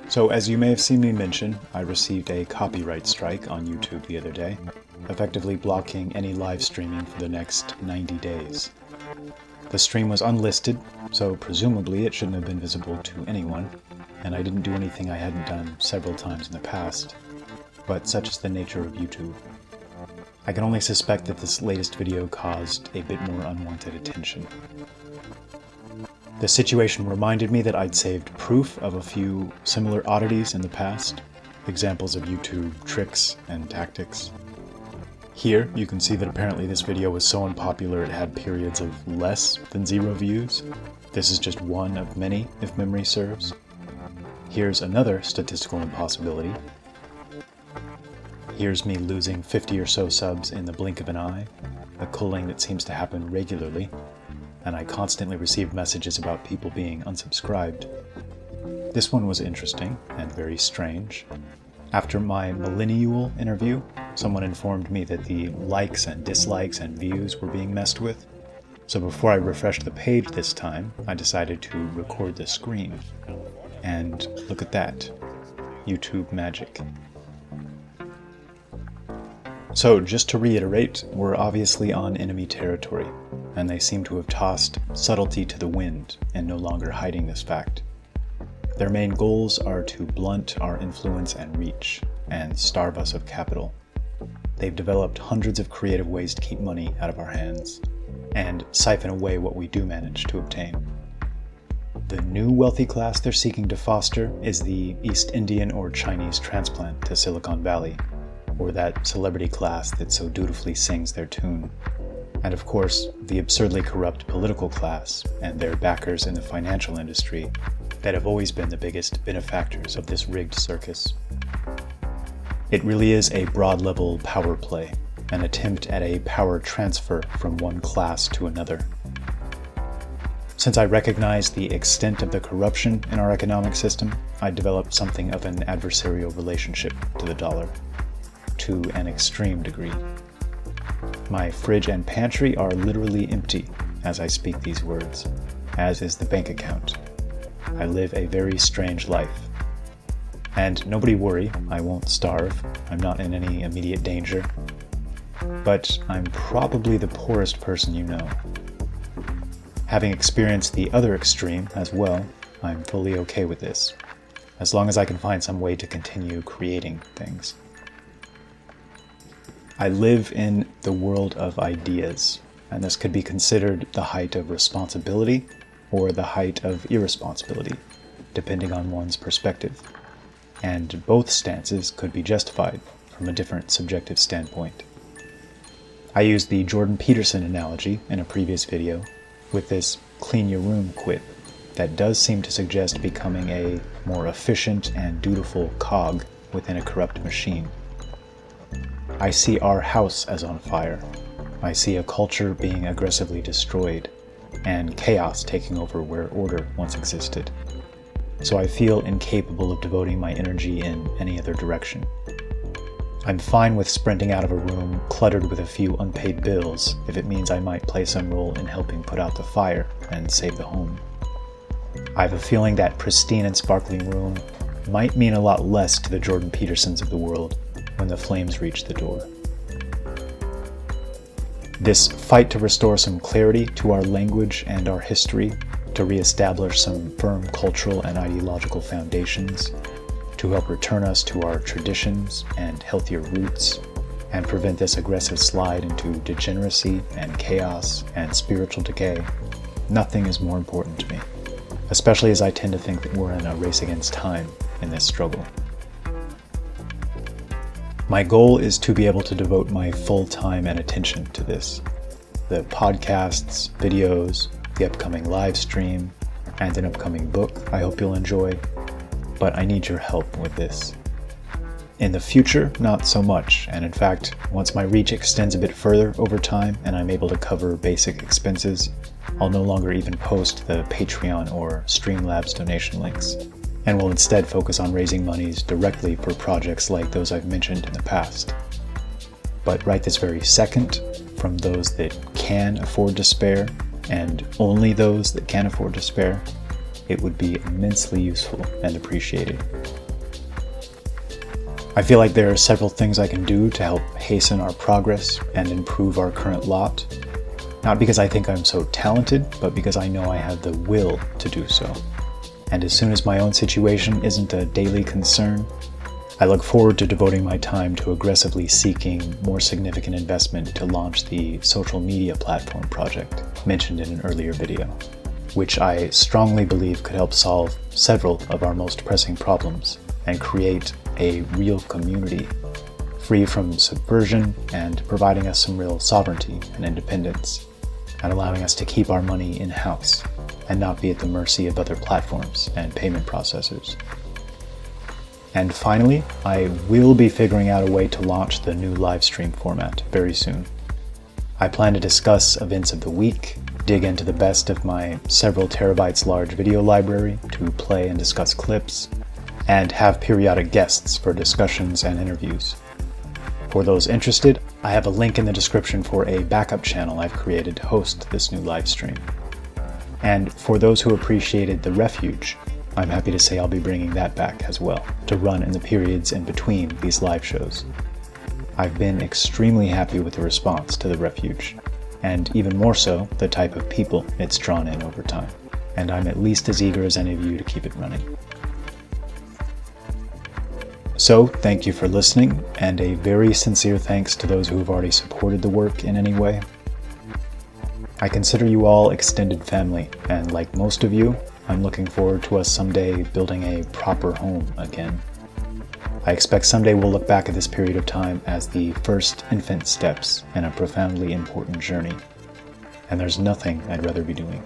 So as you may have seen me mention, I received a copyright strike on YouTube the other day, effectively blocking any live streaming for the next 90 days. The stream was unlisted, so presumably it shouldn't have been visible to anyone, and I didn't do anything I hadn't done several times in the past, but such is the nature of YouTube. I can only suspect that this latest video caused a bit more unwanted attention. The situation reminded me that I'd saved proof of a few similar oddities in the past, examples of YouTube tricks and tactics. Here, you can see that apparently this video was so unpopular it had periods of less than 0 views. This is just one of many, if memory serves. Here's another statistical impossibility. Here's me losing 50 or so subs in the blink of an eye, a culling that seems to happen regularly, and I constantly receive messages about people being unsubscribed. This one was interesting and very strange. After my millennial interview, someone informed me that the likes and dislikes and views were being messed with. So before I refreshed the page this time, I decided to record the screen. And look at that. YouTube magic. So just to reiterate, we're obviously on enemy territory, and they seem to have tossed subtlety to the wind and no longer hiding this fact. Their main goals are to blunt our influence and reach, and starve us of capital. They've developed hundreds of creative ways to keep money out of our hands, and siphon away what we do manage to obtain. The new wealthy class they're seeking to foster is the East Indian or Chinese transplant to Silicon Valley, or that celebrity class that so dutifully sings their tune. And of course, the absurdly corrupt political class and their backers in the financial industry that have always been the biggest benefactors of this rigged circus. It really is a broad-level power play, an attempt at a power transfer from one class to another. Since I recognize the extent of the corruption in our economic system, I developed something of an adversarial relationship to the dollar, to an extreme degree. My fridge and pantry are literally empty as I speak these words, as is the bank account. I live a very strange life. And nobody worry, I won't starve. I'm not in any immediate danger. But I'm probably the poorest person you know. Having experienced the other extreme as well, I'm fully okay with this, as long as I can find some way to continue creating things. I live in the world of ideas, and this could be considered the height of responsibility or the height of irresponsibility, depending on one's perspective. And both stances could be justified from a different subjective standpoint. I used the Jordan Peterson analogy in a previous video with this clean your room quip that does seem to suggest becoming a more efficient and dutiful cog within a corrupt machine. I see our house as on fire. I see a culture being aggressively destroyed, and chaos taking over where order once existed. So I feel incapable of devoting my energy in any other direction. I'm fine with sprinting out of a room cluttered with a few unpaid bills if it means I might play some role in helping put out the fire and save the home. I have a feeling that pristine and sparkling room might mean a lot less to the Jordan Petersons of the world when the flames reach the door. This fight to restore some clarity to our language and our history, to reestablish some firm cultural and ideological foundations, to help return us to our traditions and healthier roots, and prevent this aggressive slide into degeneracy and chaos and spiritual decay, nothing is more important to me, especially as I tend to think that we're in a race against time in this struggle. My goal is to be able to devote my full time and attention to this. The podcasts, videos, the upcoming live stream, and an upcoming book I hope you'll enjoy, but I need your help with this. In the future, not so much, and in fact, once my reach extends a bit further over time and I'm able to cover basic expenses, I'll no longer even post the Patreon or Streamlabs donation links, and will instead focus on raising monies directly for projects like those I've mentioned in the past. But right this very second, from those that can afford to spare, and only those that can afford to spare, it would be immensely useful and appreciated. I feel like there are several things I can do to help hasten our progress and improve our current lot. Not because I think I'm so talented, but because I know I have the will to do so. And as soon as my own situation isn't a daily concern, I look forward to devoting my time to aggressively seeking more significant investment to launch the social media platform project mentioned in an earlier video, which I strongly believe could help solve several of our most pressing problems and create a real community free from subversion and providing us some real sovereignty and independence, and allowing us to keep our money in-house and not be at the mercy of other platforms and payment processors. And finally, I will be figuring out a way to launch the new live stream format very soon. I plan to discuss events of the week, dig into the best of my several terabytes large video library to play and discuss clips, and have periodic guests for discussions and interviews. For those interested, I have a link in the description for a backup channel I've created to host this new live stream. And for those who appreciated the Refuge, I'm happy to say I'll be bringing that back as well, to run in the periods in between these live shows. I've been extremely happy with the response to the Refuge, and even more so, the type of people it's drawn in over time. And I'm at least as eager as any of you to keep it running. So, thank you for listening, and a very sincere thanks to those who have already supported the work in any way. I consider you all extended family, and like most of you, I'm looking forward to us someday building a proper home again. I expect someday we'll look back at this period of time as the first infant steps in a profoundly important journey, and there's nothing I'd rather be doing.